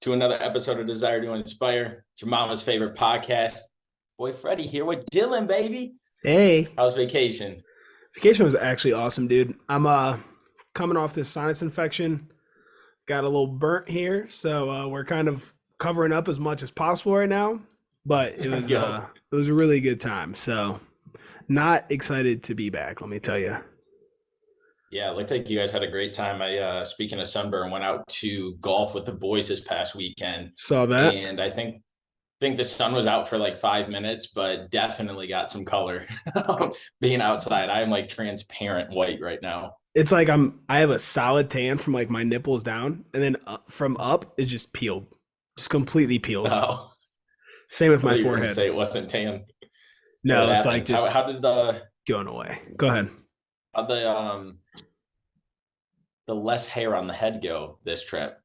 to another episode of Desire to Inspire. It's your mama's favorite podcast. Boy, Freddy here with Dylan, baby. Hey, How's vacation? vacation was actually awesome, dude. I'm coming off this sinus infection. Got a little burnt here, so we're kind of covering up as much as possible right now. But it was a really good time. So not excited to be back, let me tell you. Yeah, it looked like you guys had a great time. Speaking of sunburn, went out to golf with the boys this past weekend, Saw that. and I think the sun was out for like 5 minutes, but definitely got some color being outside. I'm like transparent white right now. It's like I have a solid tan from like my nipples down, and then from up it's just peeled, just completely peeled. Oh, Same with I my thought you were gonna forehead. say it wasn't tan. No, What it's like happened? just How did the going away. Go ahead. how the less hair on the head go this trip?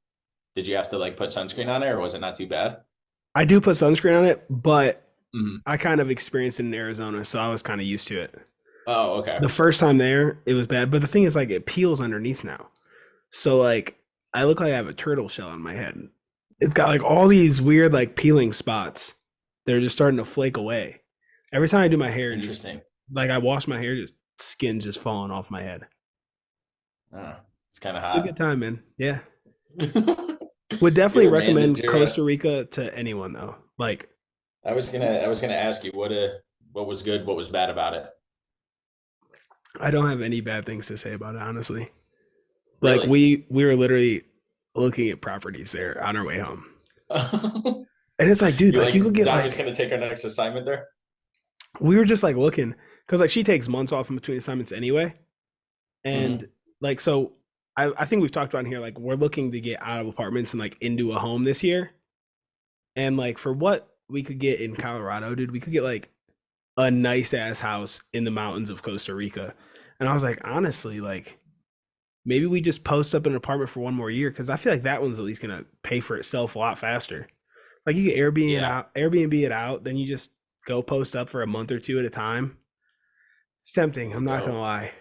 Did you have to like put sunscreen on it, or was it not too bad? I do put sunscreen on it, but Mhm. I kind of experienced it in Arizona, so I was kind of used to it. Oh, okay. The first time there, it was bad, but the thing is, like, it peels underneath now. So, like, I look like I have a turtle shell on my head. It's got like all these weird, like, peeling spots. They're just starting to flake away. Every time I do my hair, just Interesting. like I wash my hair, just skin just falling off my head. Oh, it's kind of It's a good hot. time, man. Yeah. Would definitely You're a man. recommend Costa Rica to anyone though. Like, I was gonna ask you what was good, what was bad about it. I don't have any bad things to say about it, honestly. Like Really? we were literally looking at properties there on our way home. And it's like, dude, You're like you like, could get I'm just like gonna take our next assignment there. we were just like looking because like she takes months off in between assignments anyway. Hmm. And like so I think we've talked about in here, like we're looking to get out of apartments and like into a home this year. And like for what we could get in Colorado, dude, we could get like a nice ass house in the mountains of Costa Rica. And I was like, honestly, like maybe we just post up an apartment for one more year because I feel like that one's at least gonna pay for itself a lot faster. Like you get Yeah. Airbnb it out, then you just go post up for a month or two at a time. It's tempting, I'm not gonna Yo, lie.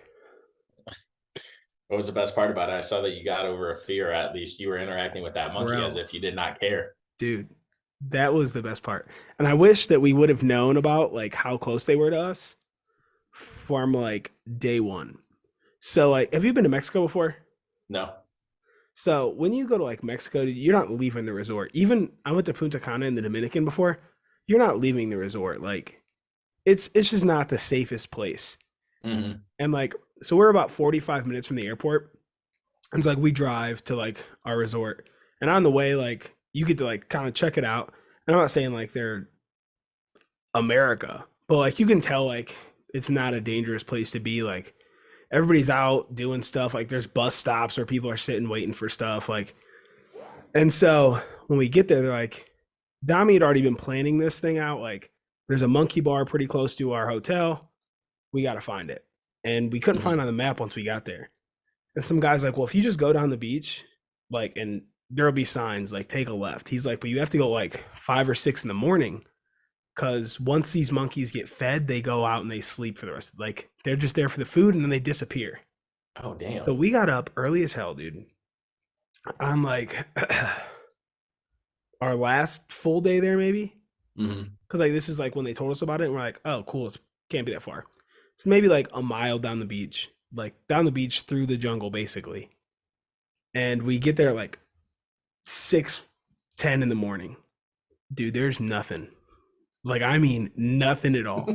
what was the best part about it? I saw that you got over a fear. At least you were interacting with that monkey as Bro, if you did not care. dude, that was the best part. And I wish that we would have known about like how close they were to us from like day one. So like have you been to Mexico before? No. So when you go to like Mexico, you're not leaving the resort. Even I went to Punta Cana in the Dominican before. You're not leaving the resort. Like it's just not the safest place. Hmm. And like so we're about 45 minutes from the airport. And it's like we drive to like our resort. And on the way, like you get to like kind of check it out. And I'm not saying like they're America, but like you can tell like it's not a dangerous place to be. Like everybody's out doing stuff. Like there's bus stops where people are sitting waiting for stuff. Like and so when we get there, they're like, Dami had already been planning this thing out. Like, there's a monkey bar pretty close to our hotel. We got to find it. And we couldn't find Hmm. it on the map once we got there. And some guy's like, well, if you just go down the beach, like, and there'll be signs, like, take a left. He's like, but you have to go like 5 or 6 in the morning because once these monkeys get fed, they go out and they sleep for the rest. Like, they're just there for the food and then they disappear. Oh, So damn. we got up early as hell, dude. On like our last full day there, maybe. Hmm. Because like this is like when they told us about it, and we're like, oh, cool, it can't be that far. So maybe like a mile down the beach, like down the beach through the jungle, basically. And we get there like 6:10 in the morning. Dude, there's nothing. Like I mean nothing at all.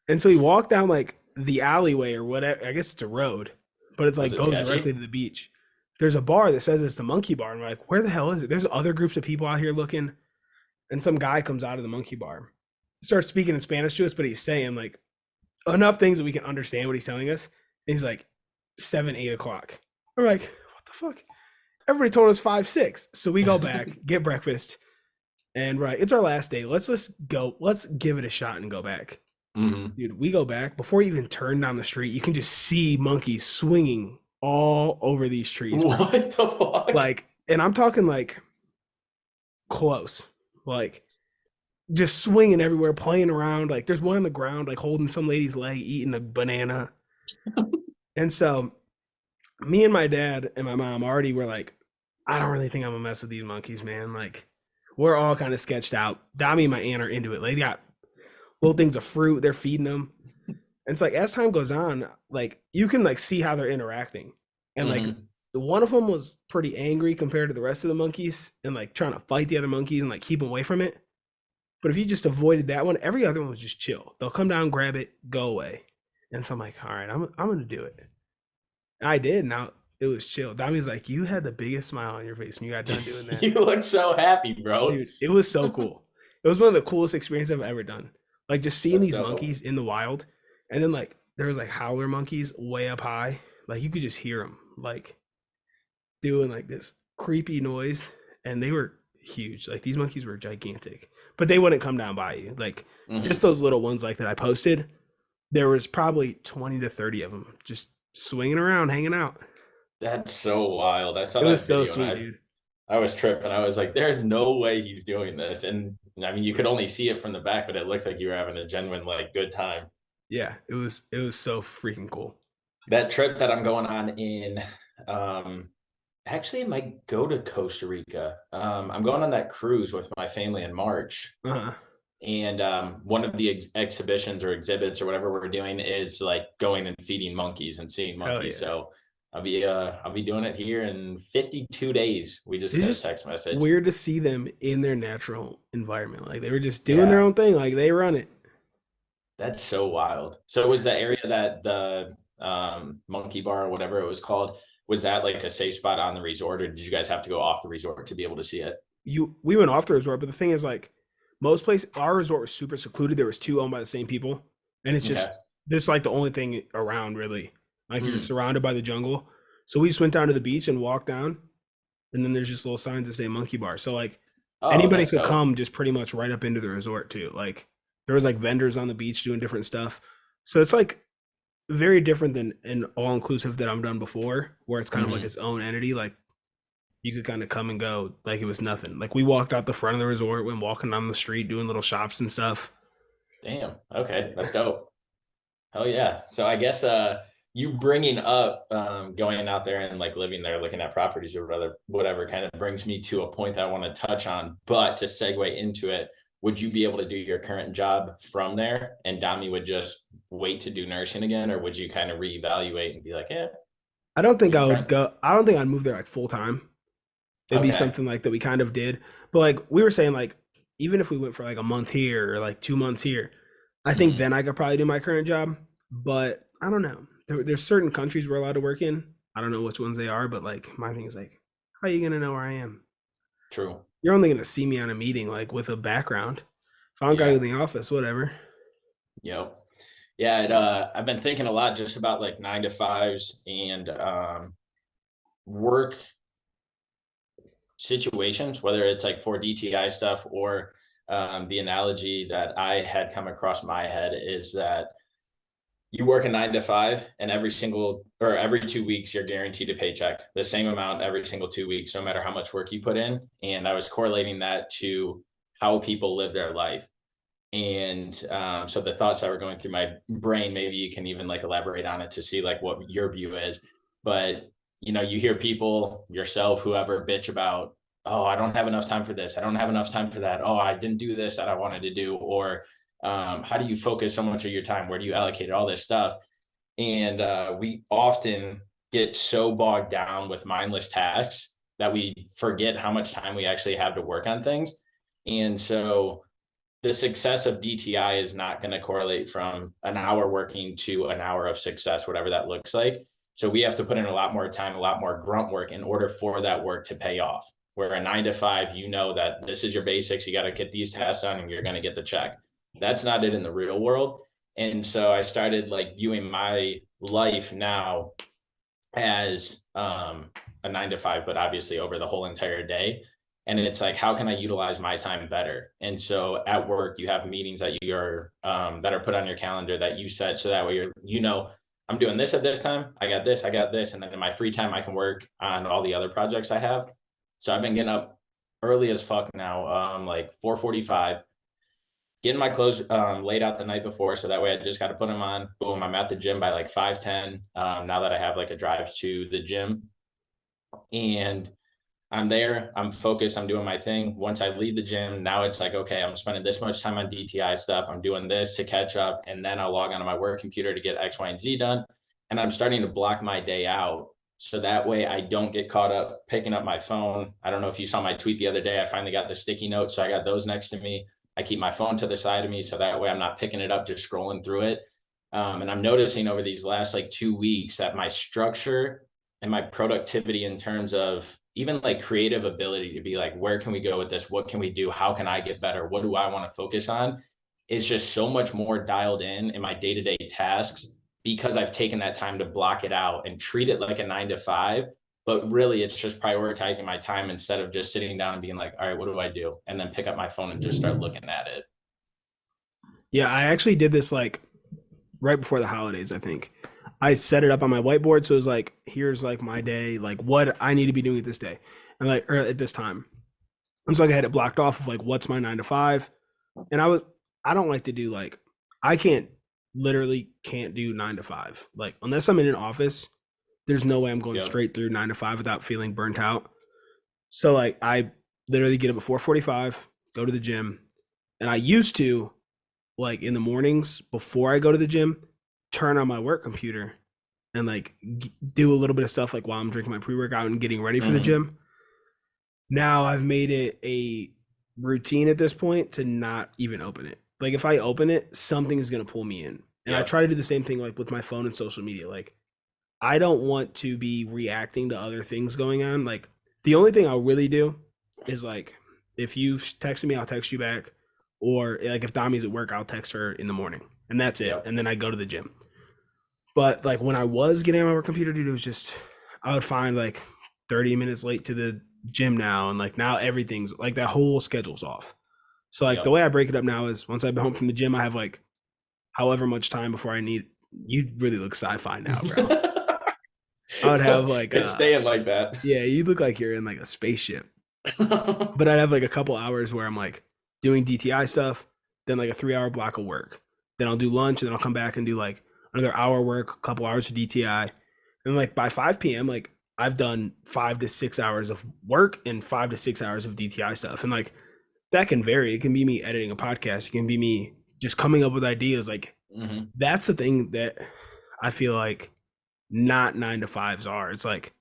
And so we walk down like the alleyway or whatever. I guess it's a road, but it's Was like it goes directly sketchy? to the beach. There's a bar that says it's the monkey bar, and we're like, where the hell is it? There's other groups of people out here looking, and some guy comes out of the monkey bar, starts speaking in Spanish to us, but he's saying like enough things that we can understand what he's telling us. And he's like 7, 8 o'clock. We're like, what the fuck? Everybody told us 5, 6. So we go back, get breakfast, and right, it's our last day. Let's just go. Let's give it a shot and go back. Hmm. Dude, we go back before you even turn down the street. You can just see monkeys swinging all over these trees, bro. What the fuck? Like, and I'm talking like close, like just swinging everywhere, playing around. Like, there's one on the ground, like holding some lady's leg, eating a banana. And so, me and my dad and my mom already were like, I don't really think I'm gonna mess with these monkeys, man. Like, we're all kind of sketched out. Dami and my aunt are into it. Like, they got little things of fruit. They're feeding them. And it's like as time goes on, like you can like see how they're interacting. And like Hmm. one of them was pretty angry compared to the rest of the monkeys and like trying to fight the other monkeys and like keep them away from it. But if you just avoided that one, every other one was just chill. They'll come down, grab it, go away. And so I'm like, all right, I'm gonna do it. And I did. Now it was chill. Dami's like, you had the biggest smile on your face when you got done doing that. You look so happy, bro. Dude, it was so cool. It was one of the coolest experiences I've ever done. Like just seeing That's these dope. monkeys in the wild, and then like there was like howler monkeys way up high. Like you could just hear them like doing like this creepy noise, and they were huge. Like these monkeys were gigantic, but they wouldn't come down by you. Like just Hmm. those little ones like that I posted. There was probably 20 to 30 of them just swinging around, hanging out. That's so wild. I saw It was that so video and sweet, I dude. I was tripping. I was like, there's no way he's doing this. And I mean, you could only see it from the back, but it looked like you were having a genuine, like, good time. Yeah, it was so freaking cool. That trip that I'm going on in, um, actually, it might go to Costa Rica. I'm going on that cruise with my family in March. Uh-huh. And one of the exhibitions or exhibits or whatever we're doing is like going and feeding monkeys and seeing Hell monkeys. yeah. So I'll be doing it here in 52 days. We just It's got a just text message. weird to see them in their natural environment. Like they were just doing their Yeah. own thing. Like they run it. That's so wild. So was the area that the monkey bar or whatever it was called, was that like a safe spot on the resort, or did you guys have to go off the resort to be able to see it? We went off the resort, but the thing is like most places our resort was super secluded. There was two owned by the same people. And it's Okay. just this like the only thing around really. Like you're Mm. surrounded by the jungle. So we just went down to the beach and walked down. And then there's just little signs that say monkey bar. So like Oh, anybody that's could dope. come just pretty much right up into the resort too. Like there was like vendors on the beach doing different stuff. So it's like very different than an all inclusive that I've done before, where it's kind of like Hmm. its own entity. Like you could kind of come and go like it was nothing. Like we walked out the front of the resort, went walking on the street, doing little shops and stuff. Damn. Okay, that's dope. Hell yeah. So I guess you bringing up going out there and like living there, looking at properties or whatever kind of brings me to a point that I want to touch on. But to segue into it, would you be able to do your current job from there and Dami would just wait to do nursing again, or would you kind of reevaluate and be like, yeah, I don't think you I would try? go. I don't think I'd move there like full time. It'd be Okay. something like that we kind of did. But like we were saying, like even if we went for like a month here or like 2 months here, I think Hmm. then I could probably do my current job. But I don't know. There's certain countries we're allowed to work in. I don't know which ones they are, but like my thing is like, how are you gonna know where I am? True. You're only gonna see me on a meeting like with a background. If I don't gotta go Yeah. to the office, whatever. Yep. Yeah. I've been thinking a lot just about like 9 to 5s and work situations, whether it's like for DTI stuff or the analogy that I had come across my head is that you work a 9 to 5 and every single or every 2 weeks you're guaranteed a paycheck, the same amount every single 2 weeks, no matter how much work you put in. And I was correlating that to how people live their life. And so the thoughts that were going through my brain, maybe you can even like elaborate on it to see like what your view is. But you hear people, yourself, whoever, bitch about, oh, I don't have enough time for this, I don't have enough time for that, oh, I didn't do this that I wanted to do, or how do you focus so much of your time, where do you allocate all this stuff? And we often get so bogged down with mindless tasks that we forget how much time we actually have to work on things. And so the success of DTI is not going to correlate from an hour working to an hour of success, whatever that looks like. So we have to put in a lot more time, a lot more grunt work in order for that work to pay off. Where a 9 to 5, you know that this is your basics, you got to get these tasks done and you're going to get the check. That's not it in the real world. And so I started like viewing my life now as a 9 to 5, but obviously over the whole entire day. And it's like, how can I utilize my time better? And so at work, you have meetings that are put on your calendar that you set, so that way I'm doing this at this time. I got this, and then in my free time, I can work on all the other projects I have. So I've been getting up early as fuck now, like 4:45, getting my clothes laid out the night before, so that way I just got to put them on. Boom, I'm at the gym by like 5:10. Now that I have like a drive to the gym, and I'm there, I'm focused, I'm doing my thing. Once I leave the gym, now it's like, okay, I'm spending this much time on DTI stuff. I'm doing this to catch up. And then I'll log onto my work computer to get X, Y, and Z done. And I'm starting to block my day out. So that way I don't get caught up picking up my phone. I don't know if you saw my tweet the other day. I finally got the sticky notes. So I got those next to me. I keep my phone to the side of me. So that way I'm not picking it up, just scrolling through it. And I'm noticing over these last like 2 weeks that my structure and my productivity in terms of even like creative ability to be like, where can we go with this? What can we do? How can I get better? What do I want to focus on? Is just so much more dialed in my day-to-day tasks because I've taken that time to block it out and treat it like a 9 to 5. But really, it's just prioritizing my time instead of just sitting down and being like, all right, what do I do? And then pick up my phone and just start looking at it. Yeah, I actually did this like right before the holidays, I think. I set it up on my whiteboard, so it was like, here's like my day, like what I need to be doing at this day, and like or at this time. And so like, I had it blocked off of like what's my 9 to 5. And I don't like to do like I can't literally can't do 9 to 5. Like unless I'm in an office, there's no way I'm going Yep. straight through 9 to 5 without feeling burnt out. So like I literally get up at 4:45, go to the gym, and I used to like in the mornings before I go to the gym, turn on my work computer and like do a little bit of stuff like while I'm drinking my pre-workout and getting ready for the Mm-hmm. gym. Now I've made it a routine at this point to not even open it. Like if I open it, something is going to pull me in. And I Yep. try to do the same thing like with my phone and social media. Like I don't want to be reacting to other things going on. Like the only thing I'll really do is like if you've texted me, I'll text you back. Or like if Dami's at work, I'll text her in the morning. And that's it. Yep. And then I go to the gym. But like when I was getting on my work computer, dude, it was just I would find like 30 minutes late to the gym now, and like now everything's like that whole schedule's off. So like the Yep. way I break it up now is once I've been home from the gym, I have like however much time before I need. You really look sci-fi now, bro. I would have like It's staying like that. yeah, you look like you're in like a spaceship. But I'd have like a couple hours where I'm like doing DTI stuff, then like a 3 hour block of work. Then I'll do lunch and then I'll come back and do like another hour work, a couple hours of DTI. And like by 5 p.m., like I've done 5 to 6 hours of work and 5 to 6 hours of DTI stuff. And like that can vary. It can be me editing a podcast. It can be me just coming up with ideas. Like Mm-hmm. that's the thing that I feel like not 9 to 5s are. It's like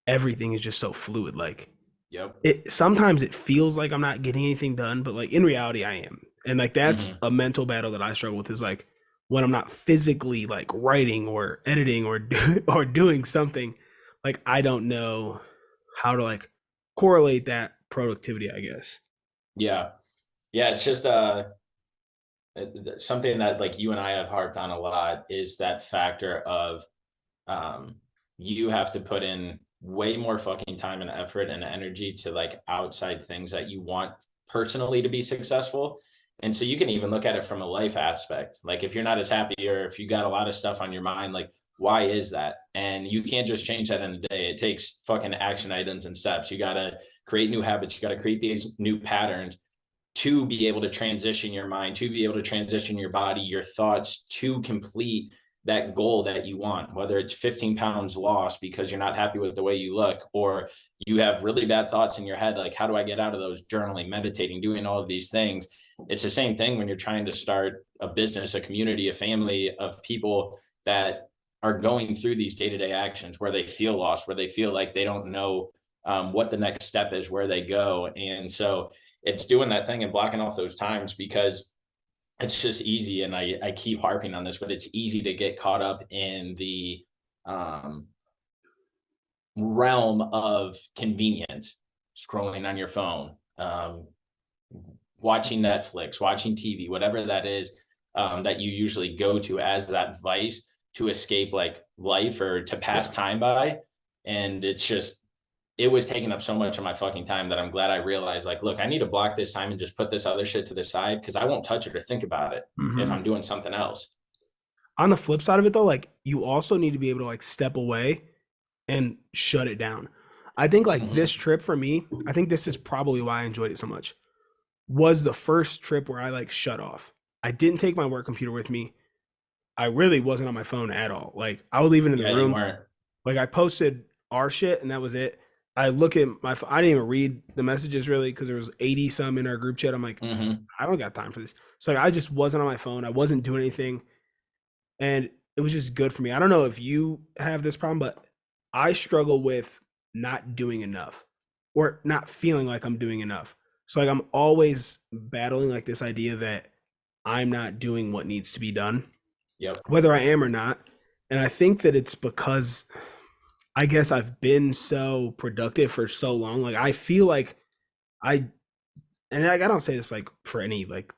everything is just so fluid. Like Yep. it sometimes it feels like I'm not getting anything done, but like in reality I am. And like that's Mm-hmm. a mental battle that I struggle with is like when I'm not physically like writing or editing or or doing something, like I don't know how to like correlate that productivity, I guess. Yeah. Yeah. It's just something that like you and I have harped on a lot is that factor of um you have to put in way more fucking time and effort and energy to like outside things that you want personally to be successful. And so you can even look at it from a life aspect. Like if you're not as happy or if you got a lot of stuff on your mind, like why is that? And you can't just change that in a day. It takes fucking action items and steps. You got to create new habits. You got to create these new patterns to be able to transition your mind, to be able to transition your body, your thoughts to complete that goal that you want, whether it's 15 pounds lost because you're not happy with the way you look, or you have really bad thoughts in your head, like, how do I get out of those? Journaling, meditating, doing all of these things. It's the same thing when you're trying to start a business, a community, a family of people that are going through these day-to-day actions where they feel lost, where they feel like they don't know what the next step is, where they go. And so it's doing that thing and blocking off those times because it's just easy. And I keep harping on this, but it's easy to get caught up in the um, realm of convenience, scrolling on your phone, watching Netflix, watching TV, whatever that is, that you usually go to as that vice to escape like life or to pass Yeah. time by. And it's just, it was taking up so much of my fucking time that I'm glad I realized, like, look, I need to block this time and just put this other shit to the side because I won't touch it or think about it if Hmm. I'm doing something else. On the flip side of it though, like you also need to be able to like step away and shut it down. I think like this Mm-hmm. trip for me, I think this is probably why I enjoyed it so much. Was the first trip where I like shut off. I didn't take my work computer with me. I really wasn't on my phone at all. Like I would leave it in the Yeah, you room. weren't. Like I posted our shit and that was it. I look at I didn't even read the messages really because there was 80 some in our group chat. I'm like, Mm-hmm. I don't got time for this. So like, I just wasn't on my phone. I wasn't doing anything, and it was just good for me. I don't know if you have this problem, but I struggle with not doing enough or not feeling like I'm doing enough. So like I'm always battling like this idea that I'm not doing what needs to be done, Yep. whether I am or not. And I think that it's because I guess I've been so productive for so long. Like I feel like I and I don't say this like for any like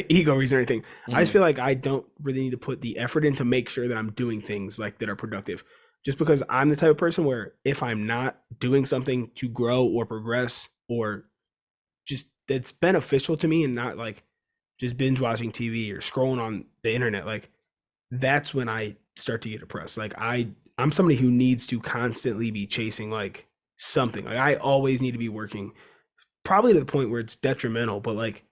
ego reason or anything. I just Mm-hmm. feel like I don't really need to put the effort in to make sure that I'm doing things like that are productive. Just because I'm the type of person where if I'm not doing something to grow or progress or just that's beneficial to me and not like just binge watching TV or scrolling on the internet, like that's when I start to get depressed. Like I'm somebody who needs to constantly be chasing like something. Like I always need to be working, probably to the point where it's detrimental, but like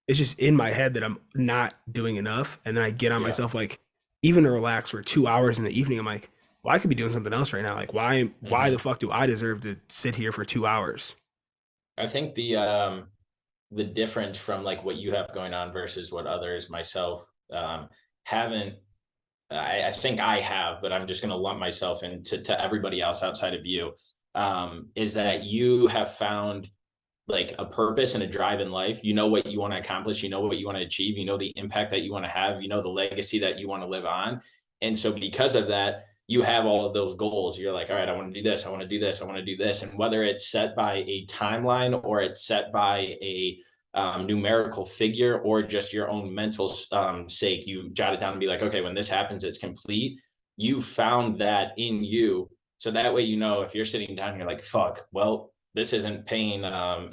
it's just in my head that I'm not doing enough. And then I get on Yeah. myself like even to relax for 2 hours in the evening, I'm like, well, I could be doing something else right now. Like why the Mm-hmm. fuck do I deserve to sit here for 2 hours? I think the difference from like what you have going on versus what others, myself, haven't. I think I have, but I'm just going to lump myself into to everybody else outside of you. Is that you have found like a purpose and a drive in life. You know what you want to accomplish, you know what you want to achieve, you know the impact that you want to have, you know the legacy that you want to live on. And so because of that, you have all of those goals. You're like, all right, I want to do this, I want to do this, I want to do this. And whether it's set by a timeline or it's set by a numerical figure or just your own mental sake, you jot it down and be like, okay, when this happens, it's complete. You found that in you. So that way, you know, if you're sitting down, you're like, fuck, well, this isn't paying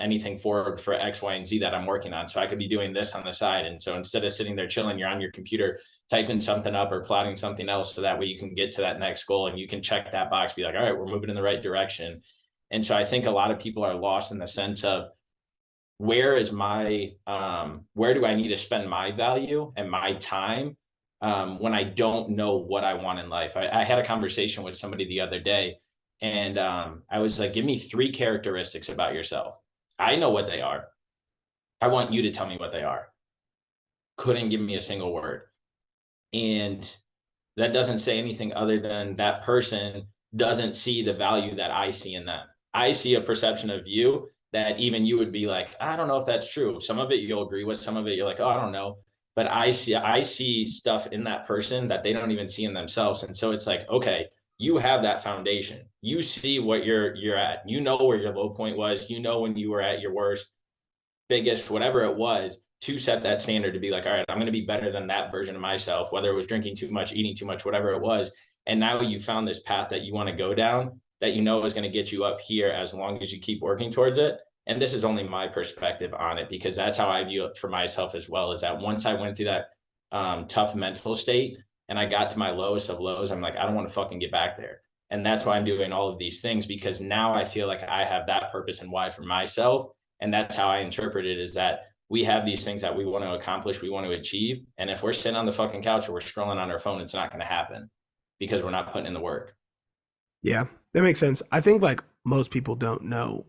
anything forward for X, Y, and Z that I'm working on. So I could be doing this on the side. And so instead of sitting there chilling, you're on your computer typing something up or plotting something else. So that way you can get to that next goal and you can check that box, be like, all right, we're moving in the right direction. And so I think a lot of people are lost in the sense of where is my where do I need to spend my value and my time when I don't know what I want in life. I had a conversation with somebody the other day, and I was like, give me three characteristics about yourself. I know what they are. I want you to tell me what they are. Couldn't give me a single word. And that doesn't say anything other than that person doesn't see the value that I see in them. I see a perception of you that even you would be like, I don't know if that's true. Some of it you'll agree with, some of it you're like, oh, I don't know. But I see stuff in that person that they don't even see in themselves. And so it's like, okay, you have that foundation. You see what you're at. You know where your low point was. You know when you were at your worst, biggest, whatever it was, to set that standard to be like, all right, I'm going to be better than that version of myself, whether it was drinking too much, eating too much, whatever it was. And now you found this path that you want to go down that you know is going to get you up here as long as you keep working towards it. And this is only my perspective on it because that's how I view it for myself as well. Is that once I went through that tough mental state and I got to my lowest of lows, I'm like, I don't want to fucking get back there. And that's why I'm doing all of these things because now I feel like I have that purpose and why for myself. And that's how I interpret it is that we have these things that we want to accomplish, we want to achieve. And if we're sitting on the fucking couch or we're scrolling on our phone, it's not going to happen because we're not putting in the work. Yeah, that makes sense. I think like most people don't know,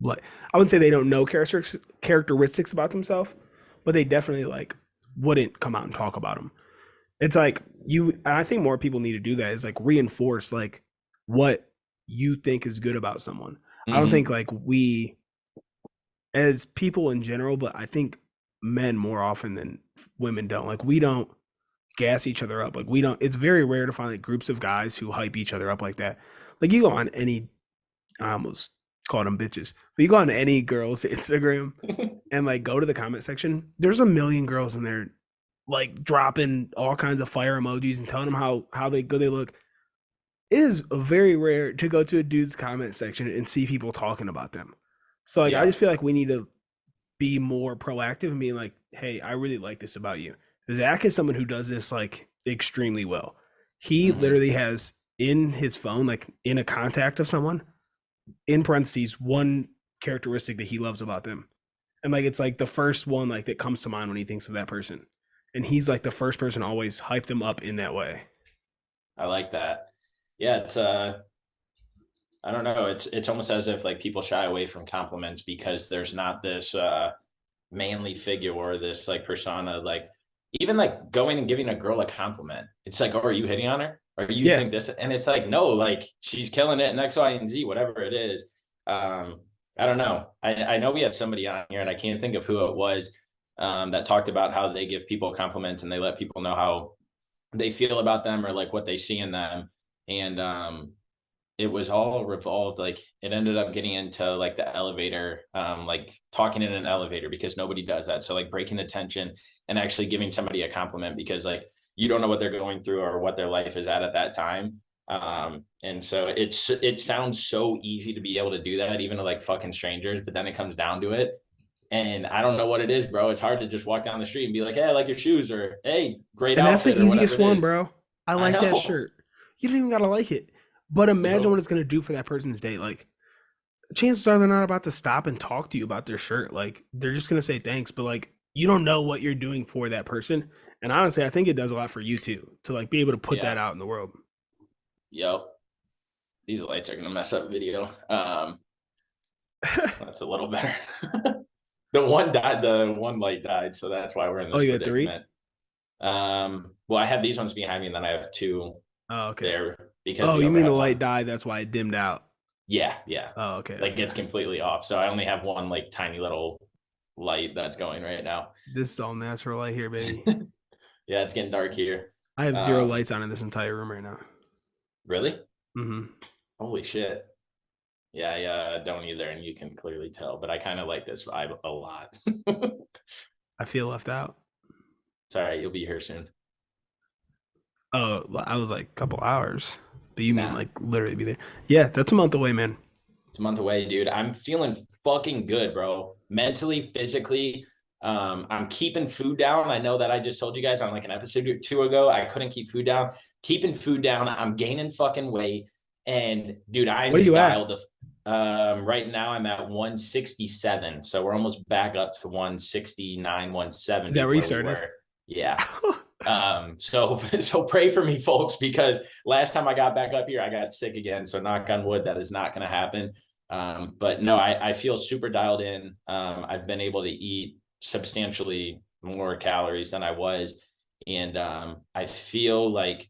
like I wouldn't say they don't know characteristics about themselves, but they definitely like wouldn't come out and talk about them. It's like you, and I think more people need to do that is like reinforce like what you think is good about someone. I don't think Mm-hmm. like we as people in general, but I think men more often than women don't. Like we don't gas each other up. Like we don't. It's very rare to find like groups of guys who hype each other up like that. Like you go on any, I almost called them bitches, but you go on any girl's Instagram and like go to the comment section. There's a million girls in there, like dropping all kinds of fire emojis and telling them how they good they look. It is very rare to go to a dude's comment section and see people talking about them. So like I Yeah. just feel like we need to be more proactive and being like, hey, I really like this about you. Zach is someone who does this like extremely well. He Mm-hmm. literally has in his phone, like in a contact of someone, in parentheses, one characteristic that he loves about them. And like it's like the first one like that comes to mind when he thinks of that person. And he's like the first person to always hype them up in that way. I like that. Yeah, I don't know. It's almost as if like people shy away from compliments because there's not this manly figure or this like persona, like even like going and giving a girl a compliment. It's like, oh, are you hitting on her? Or you Yeah. think this? And it's like, no, like she's killing it in X, Y, and Z, whatever it is. Um, I don't know. I know we had somebody on here and I can't think of who it was, that talked about how they give people compliments and they let people know how they feel about them or like what they see in them. And it was all revolved, like it ended up getting into like the elevator, like talking in an elevator because nobody does that. So like breaking the tension and actually giving somebody a compliment because like you don't know what they're going through or what their life is at that time. And so it sounds so easy to be able to do that even to like fucking strangers, but then it comes down to it and I don't know what it is, bro. It's hard to just walk down the street and be like, hey, I like your shoes, or hey, great And that's the outfit, or whatever easiest it one, is. bro. I I like that know. shirt. You don't even gotta like it. But imagine what Yo, it's gonna do for that person's day. Like, chances are they're not about to stop and talk to you about their shirt. Like, they're just gonna say thanks, but like you don't know what you're doing for that person. And honestly, I think it does a lot for you too, to like be able to put that yeah. out in the world. Yep. These lights are gonna mess up video. That's a little better. The one died, the one light died, so that's why we're in Oh, this you had three? predicament. Well, I have these ones behind me, and then I have two Oh, okay. there because Oh, the you mean the overhead light one. died, that's why it dimmed out. Yeah, yeah. Oh, okay, Like okay. gets completely off. So I only have one like tiny little light that's going right now. This is all natural light here, baby. Yeah, it's getting dark here. I have zero Um, lights on in this entire room right now. really? Hmm. Holy shit. Yeah, I don't either, and you can clearly tell, but I kind of like this vibe a lot. I feel left out. It's all right, you'll be here soon. Oh, I was like a couple hours, but you mean Nah, like literally be there? Yeah, that's a month away, man. it's a month away, dude. I'm feeling fucking good, bro. Mentally, physically. I'm keeping food down. I know that I just told you guys on like an episode or two ago, I couldn't keep food down. Keeping food down. I'm gaining fucking weight. And dude, I'm What are just you at? dialed to right now I'm at 167. So we're almost back up to 169, Is that 170 where you where we started? were. Yeah. So pray for me, folks, because last time I got back up here, I got sick again. So knock on wood, that is not going to happen. But no, I feel super dialed in. I've been able to eat substantially more calories than I was. And I feel like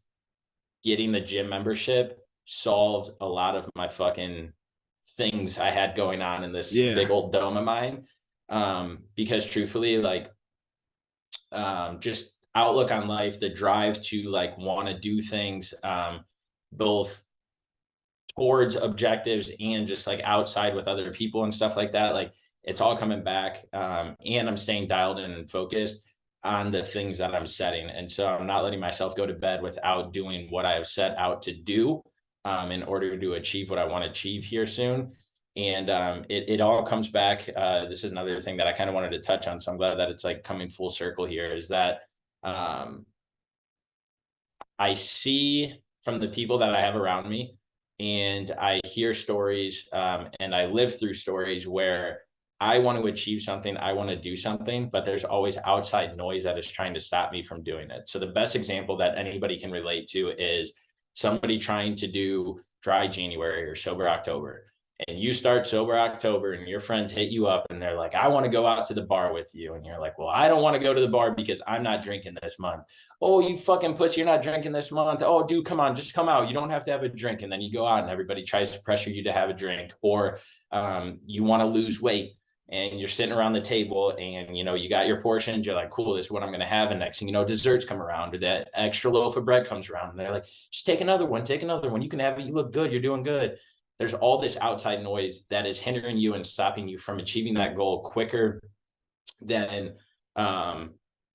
getting the gym membership solved a lot of my fucking things I had going on in this Yeah, big old dome of mine. Because truthfully, like just outlook on life, the drive to like want to do things, both towards objectives and just like outside with other people and stuff like that. Like it's all coming back. And I'm staying dialed in and focused on the things that I'm setting. And so I'm not letting myself go to bed without doing what I've set out to do, in order to achieve what I want to achieve here soon. And it all comes back. This is another thing that I kind of wanted to touch on. So I'm glad that it's like coming full circle here is that um, I see from the people that I have around me, and I hear stories, and I live through stories where I want to achieve something, I want to do something, but there's always outside noise that is trying to stop me from doing it. So the best example that anybody can relate to is somebody trying to do dry January or sober October. And you start sober October and your friends hit you up and they're like, I want to go out to the bar with you. And you're like, well, I don't want to go to the bar because I'm not drinking this month. Oh, you fucking pussy, you're not drinking this month. Oh, dude, come on, just come out. You don't have to have a drink. And then you go out and everybody tries to pressure you to have a drink. Or you want to lose weight and you're sitting around the table and you got your portions. You're like, cool, this is what I'm going to have. And next thing you know, desserts come around or that extra loaf of bread comes around. And they're like, just take another one, take another one. You can have it. You look good. You're doing good. There's all this outside noise that is hindering you and stopping you from achieving that goal quicker than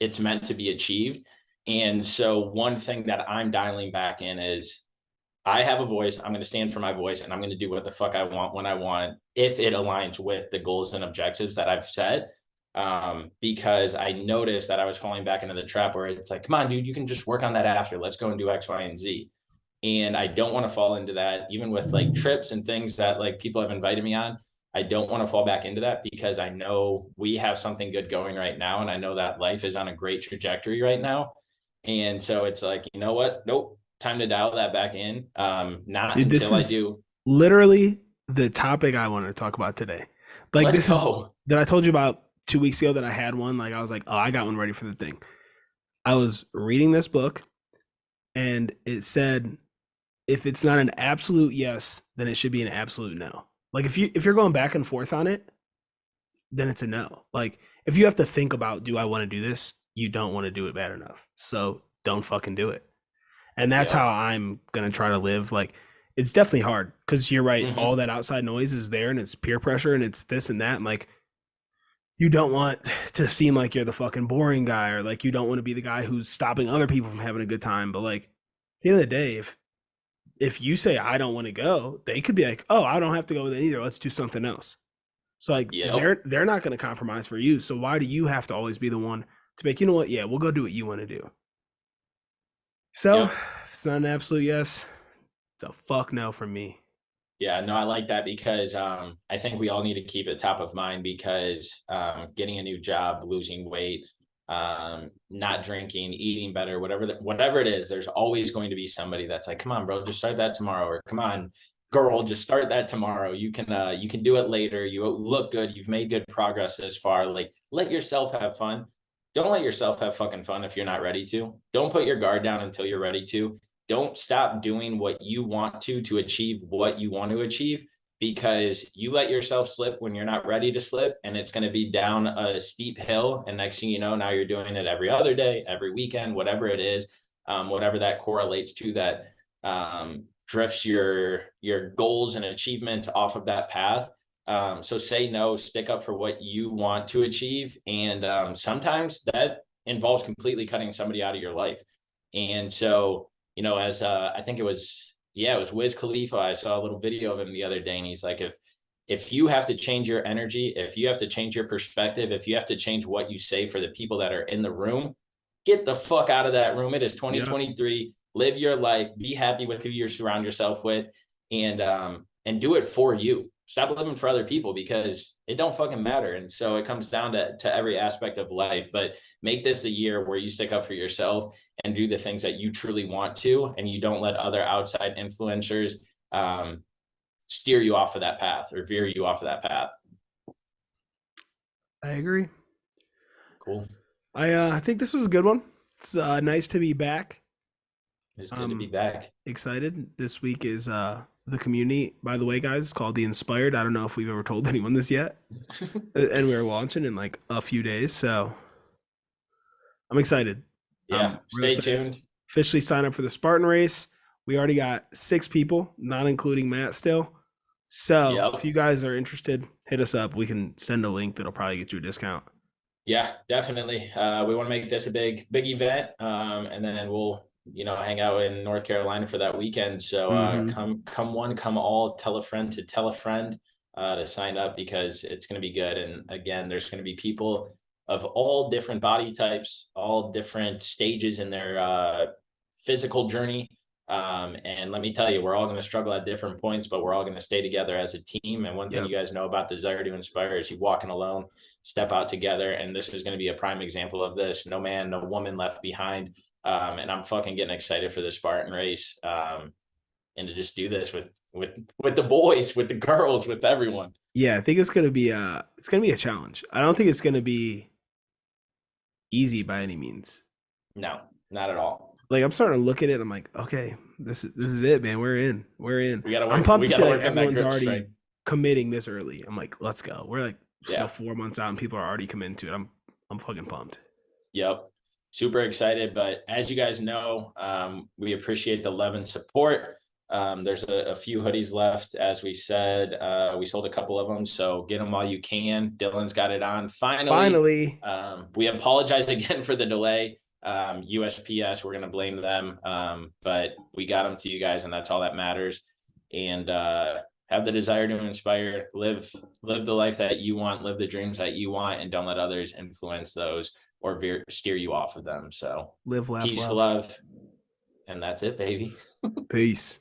it's meant to be achieved. And so one thing that I'm dialing back in is I have a voice. I'm going to stand for my voice and I'm going to do what the fuck I want when I want, if it aligns with the goals and objectives that I've set. Because I noticed that I was falling back into the trap where it's like, come on, dude, you can just work on that after. Let's go and do X, Y, and Z. And I don't want to fall into that, even with like trips and things that like people have invited me on. I don't want to fall back into that because I know we have something good going right now. And I know that life is on a great trajectory right now. And so it's like, you know what? Nope. Time to dial that back in. Not dude, this until I is do. literally the topic I wanted to talk about today. Like Let's this is go. that I told you about 2 weeks ago that I had one. Like I was like, oh, I got one ready for the thing. I was reading this book and it said if it's not an absolute yes, then it should be an absolute no. Like if you're going back and forth on it, then it's a no. Like if you have to think about do I want to do this, you don't want to do it bad enough. So don't fucking do it. And that's how Yep. I'm gonna try to live. Like it's definitely hard because you're right. All Hmm. that outside noise is there, and it's peer pressure, and it's this and that. And like you don't want to seem like you're the fucking boring guy, or like you don't want to be the guy who's stopping other people from having a good time. But like at the end of the day, if you say I don't want to go, they could be like, oh, I don't have to go with it either. Let's do something else. So like Yep. they're not going to compromise for you. So why do you have to always be the one to make? You know what? Yeah, we'll go do what you want to do. So Yep. if it's not an absolute yes, it's a fuck no from me. Yeah, no, I like that because I think we all need to keep it top of mind because getting a new job, losing weight, not drinking, eating better, whatever it is, there's always going to be somebody that's like, "Come on, bro, just start that tomorrow," or "Come on, girl, just start that tomorrow. You can do it later. You look good. You've made good progress this far. Like, let yourself have fun. Don't let yourself have fucking fun if you're not ready to. Don't put your guard down until you're ready to. Don't stop doing what you want to achieve what you want to achieve because you let yourself slip when you're not ready to slip and it's going to be down a steep hill and next thing you know now you're doing it every other day, every weekend, whatever it is, whatever that correlates to that drifts your goals and achievements off of that path. So say no, stick up for what you want to achieve, and sometimes that involves completely cutting somebody out of your life. And so as I think it was, yeah, it was Wiz Khalifa. I saw a little video of him the other day, and he's like, if you have to change your energy, if you have to change your perspective, if you have to change what you say for the people that are in the room, get the fuck out of that room. It is Yeah, 2023. Live your life. Be happy with who you surround yourself with, and do it for you. Stop living for other people because it don't fucking matter. And so it comes down to every aspect of life. But make this a year where you stick up for yourself and do the things that you truly want to, and you don't let other outside influencers steer you off of that path or veer you off of that path. I agree. Cool. I think this was a good one. It's nice to be back. It's good to be Um, back. excited. This week is the community. By the way, guys, it's called the Inspired. I don't know if we've ever told anyone this yet, and we're launching in like a few days, so I'm excited. Yeah. I'm real Stay excited to tuned. officially sign up for the Spartan race. We already got 6 people, not including Matt still. So if Yep. you guys are interested, hit us up. We can send a link that'll probably get you a discount. Yeah, definitely. We want to make this a big event, and then we'll hang out in North Carolina for that weekend. So Mm-hmm. come one, come all. Tell a friend to tell a friend to sign up because it's going to be good. And again, there's going to be people of all different body types, all different stages in their physical journey. And let me tell you, we're all going to struggle at different points, but we're all going to stay together as a team. And one thing Yep. you guys know about Desire to Inspire is you walking alone, step out together. And this is going to be a prime example of this. No man, no woman left behind. And I'm fucking getting excited for the Spartan race. And to just do this with the boys, with the girls, with everyone. Yeah, I think it's gonna be a challenge. I don't think it's gonna be easy by any means. No, not at all. Like I'm starting to look at it. I'm like, okay, this is it, man. We're in. We're in. We gotta I'm work. pumped We to see gotta like work on that everyone's grip already strength. committing this early. I'm like, let's go. We're like still Yeah. 4 months out and people are already committing to it. I'm fucking pumped. Yep. Super excited. But as you guys know, we appreciate the love and support. There's a few hoodies left. As we said, we sold a couple of them. So get them while you can. Dylan's got it on. Finally, Finally, we apologize again for the delay. USPS, we're going to blame them. But we got them to you guys, and that's all that matters. And have the desire to inspire, live the life that you want, live the dreams that you want, and don't let others influence those or steer you off of them. So live, laugh, peace, love. love, and that's it, baby. Peace.